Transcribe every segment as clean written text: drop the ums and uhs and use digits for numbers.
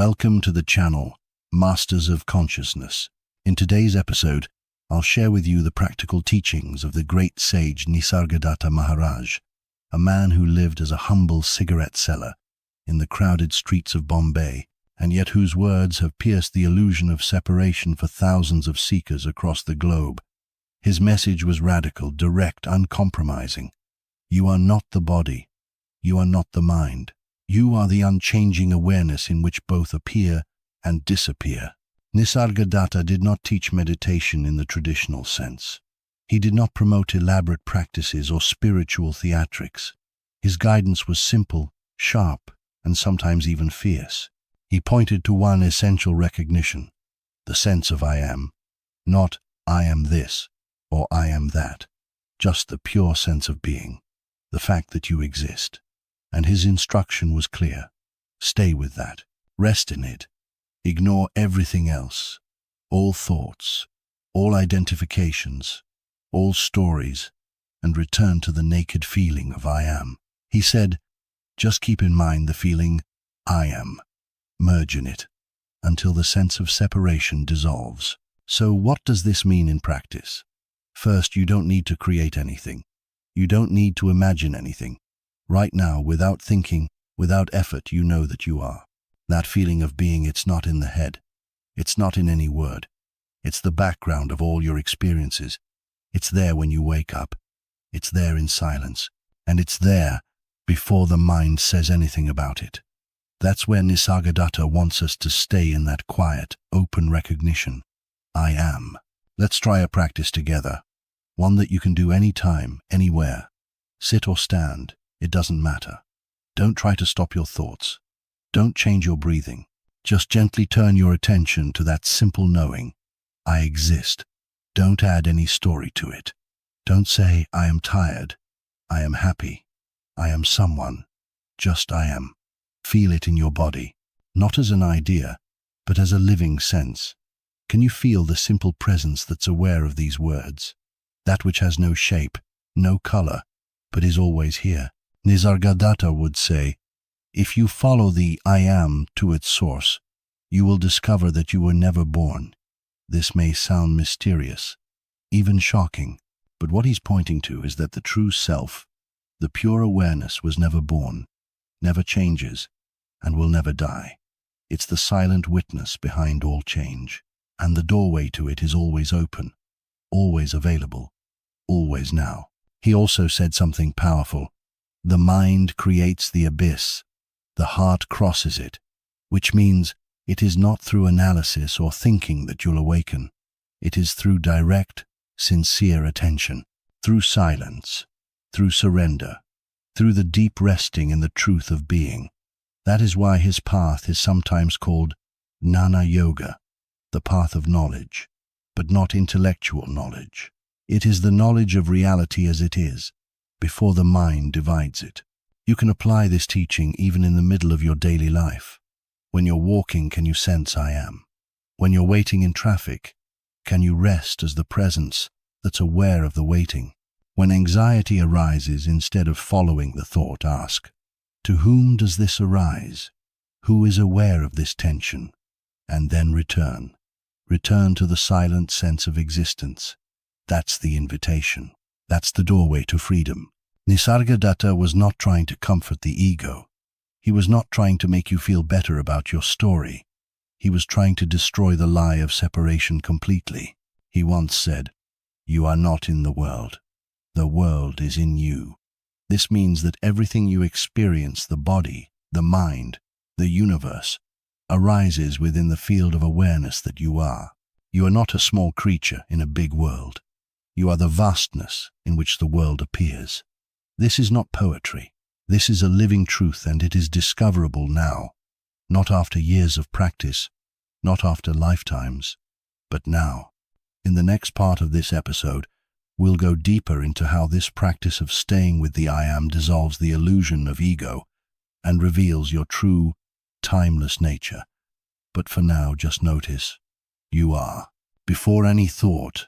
Welcome to the channel, Masters of Consciousness. In today's episode, I'll share with you the practical teachings of the great sage Nisargadatta Maharaj, a man who lived as a humble cigarette seller in the crowded streets of Bombay, and yet whose words have pierced the illusion of separation for thousands of seekers across the globe. His message was radical, direct, uncompromising. You are not the body. You are not the mind. You are the unchanging awareness in which both appear and disappear. Nisargadatta did not teach meditation in the traditional sense. He did not promote elaborate practices or spiritual theatrics. His guidance was simple, sharp, and sometimes even fierce. He pointed to one essential recognition, the sense of I am, not I am this or I am that, just the pure sense of being, the fact that you exist. And his instruction was clear. Stay with that. Rest in it. Ignore everything else. All thoughts, all identifications, all stories, and return to the naked feeling of I am. He said, just keep in mind the feeling I am. Merge in it until the sense of separation dissolves. So what does this mean in practice? First, you don't need to create anything. You don't need to imagine anything. Right now, without thinking, without effort, you know that you are. That feeling of being, it's not in the head. It's not in any word. It's the background of all your experiences. It's there when you wake up. It's there in silence. And it's there before the mind says anything about it. That's where Nisargadatta wants us to stay, in that quiet, open recognition. I am. Let's try a practice together. One that you can do anytime, anywhere. Sit or stand. It doesn't matter. Don't try to stop your thoughts. Don't change your breathing. Just gently turn your attention to that simple knowing. I exist. Don't add any story to it. Don't say, I am tired. I am happy. I am someone. Just I am. Feel it in your body, not as an idea, but as a living sense. Can you feel the simple presence that's aware of these words? That which has no shape, no color, but is always here. Nisargadatta would say, if you follow the I am to its source, you will discover that you were never born. This may sound mysterious, even shocking, but what he's pointing to is that the true self, the pure awareness, was never born, never changes, and will never die. It's the silent witness behind all change, and the doorway to it is always open, always available, always now. He also said something powerful. The mind creates the abyss, the heart crosses it, which means it is not through analysis or thinking that you'll awaken. It is through direct, sincere attention, through silence, through surrender, through the deep resting in the truth of being. That is why his path is sometimes called Jnana Yoga, the path of knowledge, but not intellectual knowledge. It is the knowledge of reality as it is, before the mind divides it. You can apply this teaching even in the middle of your daily life. When you're walking, can you sense I am? When you're waiting in traffic, can you rest as the presence that's aware of the waiting? When anxiety arises, instead of following the thought, ask, to whom does this arise? Who is aware of this tension? And then return. Return to the silent sense of existence. That's the invitation. That's the doorway to freedom. Nisargadatta was not trying to comfort the ego. He was not trying to make you feel better about your story. He was trying to destroy the lie of separation completely. He once said, you are not in the world. The world is in you. This means that everything you experience, the body, the mind, the universe, arises within the field of awareness that you are. You are not a small creature in a big world. You are the vastness in which the world appears. This is not poetry. This is a living truth, and it is discoverable now, not after years of practice, not after lifetimes, but now. In the next part of this episode, we'll go deeper into how this practice of staying with the I am dissolves the illusion of ego and reveals your true, timeless nature. But for now, just notice, you are. Before any thought,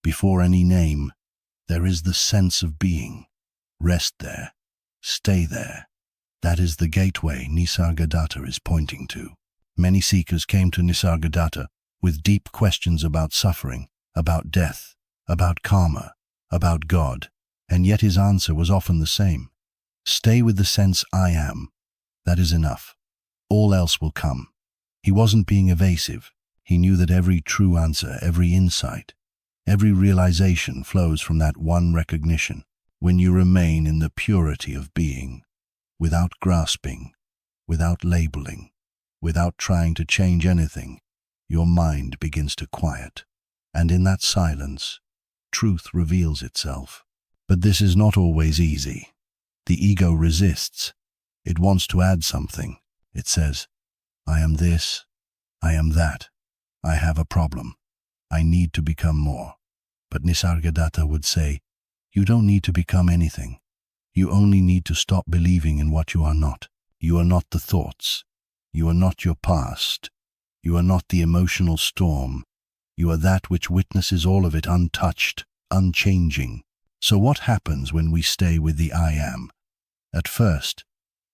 before any name, there is the sense of being. Rest there. Stay there. That is the gateway Nisargadatta is pointing to. Many seekers came to Nisargadatta with deep questions about suffering, about death, about karma, about God, and yet his answer was often the same. Stay with the sense I am. That is enough. All else will come. He wasn't being evasive. He knew that every true answer, every insight, every realization flows from that one recognition. When you remain in the purity of being, without grasping, without labeling, without trying to change anything, your mind begins to quiet. And in that silence, truth reveals itself. But this is not always easy. The ego resists. It wants to add something. It says, I am this, I am that, I have a problem, I need to become more. But Nisargadatta would say, you don't need to become anything. You only need to stop believing in what you are not. You are not the thoughts. You are not your past. You are not the emotional storm. You are that which witnesses all of it untouched, unchanging. So what happens when we stay with the I am? At first,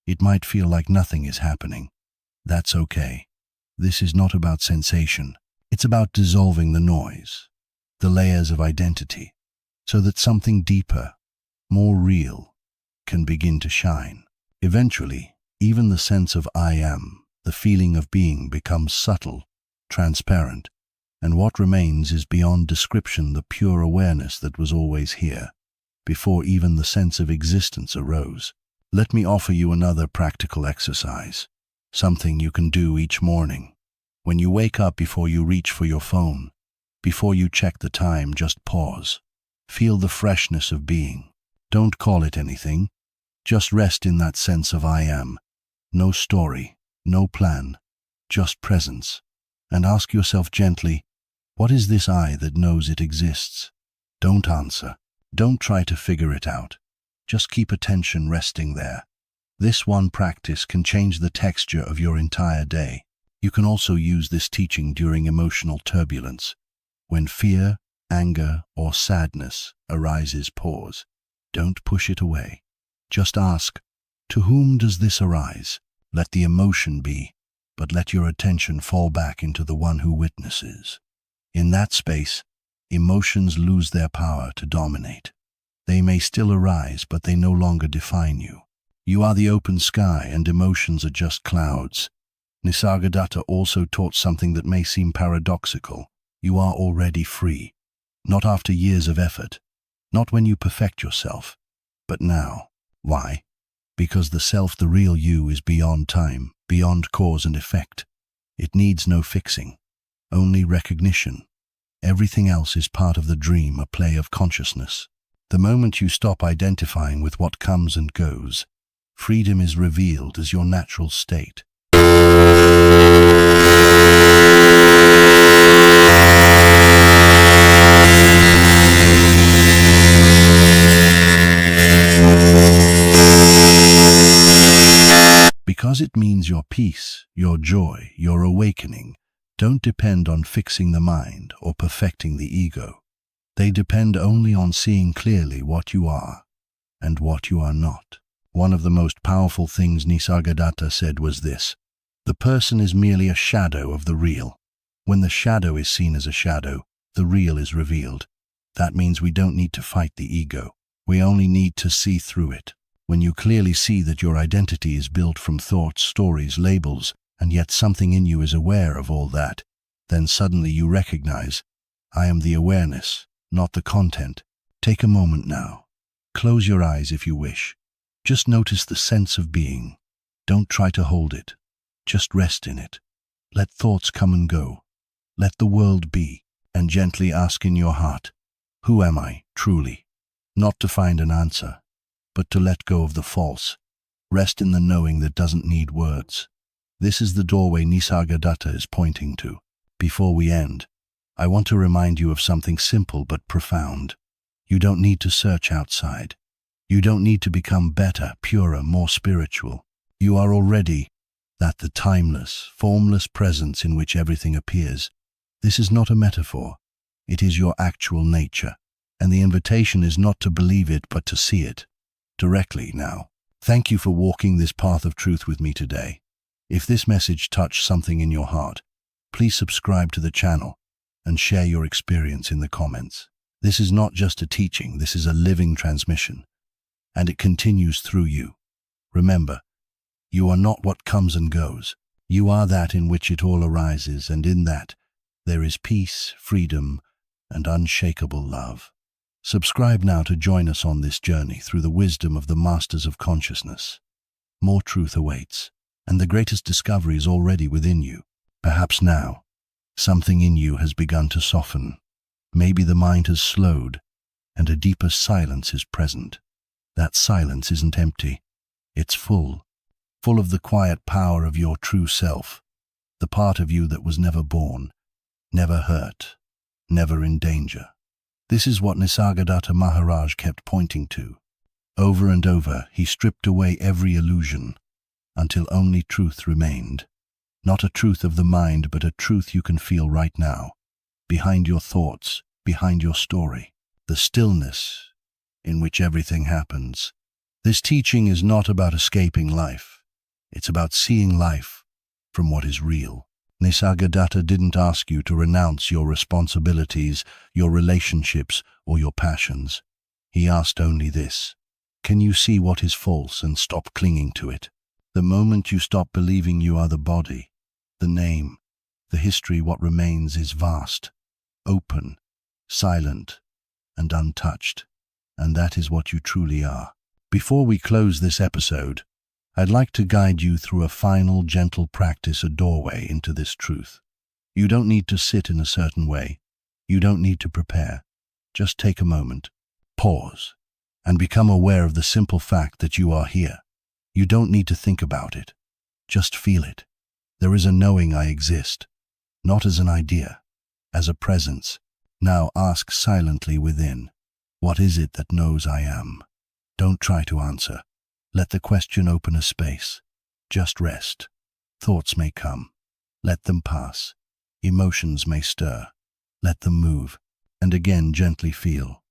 it might feel like nothing is happening. That's okay. This is not about sensation. It's about dissolving the noise, the layers of identity, so that something deeper, more real, can begin to shine. Eventually, even the sense of I am, the feeling of being, becomes subtle, transparent, and what remains is beyond description the pure awareness that was always here, before even the sense of existence arose. Let me offer you another practical exercise, something you can do each morning. When you wake up, before you reach for your phone, before you check the time, just pause. Feel the freshness of being. Don't call it anything. Just rest in that sense of I am. No story, no plan, just presence. And ask yourself gently, what is this I that knows it exists? Don't answer. Don't try to figure it out. Just keep attention resting there. This one practice can change the texture of your entire day. You can also use this teaching during emotional turbulence. When fear, anger, or sadness arises, pause. Don't push it away. Just ask, to whom does this arise? Let the emotion be, but let your attention fall back into the one who witnesses. In that space, emotions lose their power to dominate. They may still arise, but they no longer define you. You are the open sky, and emotions are just clouds. Nisargadatta also taught something that may seem paradoxical. You are already free. Not after years of effort, not when you perfect yourself, but now. Why? Because the self, the real you, is beyond time, beyond cause and effect. It needs no fixing, only recognition. Everything else is part of the dream, a play of consciousness. The moment you stop identifying with what comes and goes, freedom is revealed as your natural state. Because it means your peace, your joy, your awakening don't depend on fixing the mind or perfecting the ego. They depend only on seeing clearly what you are and what you are not. One of the most powerful things Nisargadatta said was this: the person is merely a shadow of the real. When the shadow is seen as a shadow, the real is revealed. That means we don't need to fight the ego. We only need to see through it. When you clearly see that your identity is built from thoughts, stories, labels, and yet something in you is aware of all that, then suddenly you recognize, I am the awareness, not the content. Take a moment now. Close your eyes if you wish. Just notice the sense of being. Don't try to hold it. Just rest in it. Let thoughts come and go. Let the world be, and gently ask in your heart, who am I, truly? Not to find an answer, but to let go of the false. Rest in the knowing that doesn't need words. This is the doorway Nisargadatta is pointing to. Before we end, I want to remind you of something simple but profound. You don't need to search outside. You don't need to become better, purer, more spiritual. You are already that, the timeless, formless presence in which everything appears. This is not a metaphor. It is your actual nature. And the invitation is not to believe it, but to see it directly now. Thank you for walking this path of truth with me today. If this message touched something in your heart, please subscribe to the channel and share your experience in the comments. This is not just a teaching, this is a living transmission, and it continues through you. Remember, you are not what comes and goes. You are that in which it all arises, and in that there is peace, freedom, and unshakable love. Subscribe now to join us on this journey through the wisdom of the Masters of Consciousness. More truth awaits, and the greatest discovery is already within you. Perhaps now, something in you has begun to soften. Maybe the mind has slowed, and a deeper silence is present. That silence isn't empty. It's full of the quiet power of your true self, the part of you that was never born, never hurt, never in danger. This is what Nisargadatta Maharaj kept pointing to. Over and over, he stripped away every illusion until only truth remained. Not a truth of the mind, but a truth you can feel right now, behind your thoughts, behind your story, the stillness in which everything happens. This teaching is not about escaping life. It's about seeing life from what is real. Nisargadatta didn't ask you to renounce your responsibilities, your relationships, or your passions. He asked only this: can you see what is false and stop clinging to it? The moment you stop believing you are the body, the name, the history, what remains is vast, open, silent, and untouched. And that is what you truly are. Before we close this episode, I'd like to guide you through a final, gentle practice, a doorway into this truth. You don't need to sit in a certain way. You don't need to prepare. Just take a moment, pause, and become aware of the simple fact that you are here. You don't need to think about it. Just feel it. There is a knowing I exist, not as an idea, as a presence. Now ask silently within, what is it that knows I am? Don't try to answer. Let the question open a space. Just rest. Thoughts may come. Let them pass. Emotions may stir. Let them move. And again gently feel,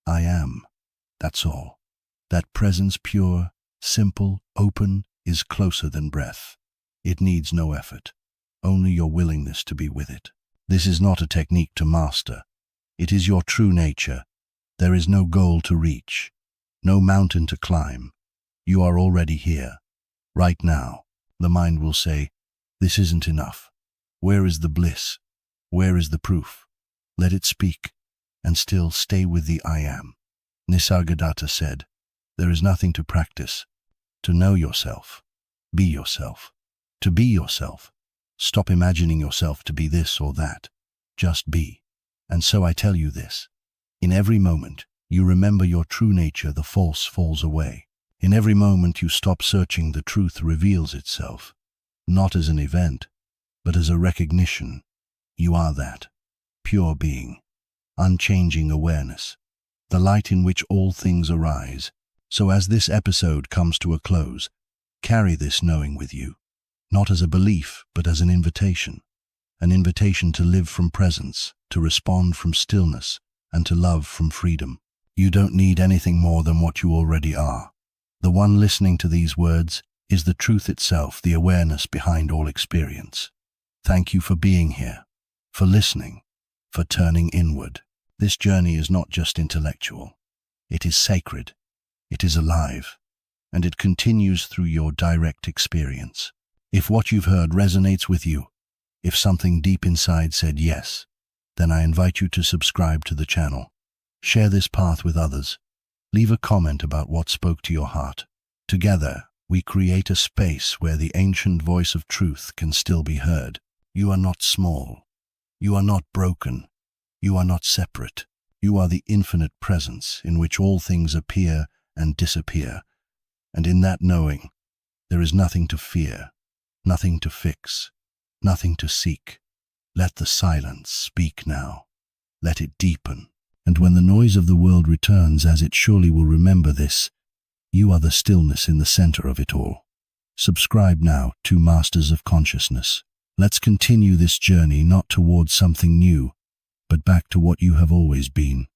I am. That's all. That presence, pure, simple, open, is closer than breath. It needs no effort, only your willingness to be with it. This is not a technique to master. It is your true nature. There is no goal to reach, no mountain to climb. You are already here. Right now, the mind will say, this isn't enough. Where is the bliss? Where is the proof? Let it speak, and still stay with the I am. Nisargadatta said, there is nothing to practice. To know yourself, be yourself. To be yourself. Stop imagining yourself to be this or that. Just be. And so I tell you this. In every moment, you remember your true nature, the false falls away. In every moment you stop searching, the truth reveals itself. Not as an event, but as a recognition. You are that. Pure being. Unchanging awareness. The light in which all things arise. So as this episode comes to a close, carry this knowing with you. Not as a belief, but as an invitation. An invitation to live from presence, to respond from stillness, and to love from freedom. You don't need anything more than what you already are. The one listening to these words is the truth itself, the awareness behind all experience. Thank you for being here, for listening, for turning inward. This journey is not just intellectual. It is sacred. It is alive. And it continues through your direct experience. If what you've heard resonates with you, if something deep inside said yes, then I invite you to subscribe to the channel. Share this path with others. Leave a comment about what spoke to your heart. Together, we create a space where the ancient voice of truth can still be heard. You are not small. You are not broken. You are not separate. You are the infinite presence in which all things appear and disappear. And in that knowing, there is nothing to fear, nothing to fix, nothing to seek. Let the silence speak now. Let it deepen. And when the noise of the world returns, as it surely will, remember this, you are the stillness in the center of it all. Subscribe now to Masters of Consciousness. Let's continue this journey not towards something new, but back to what you have always been.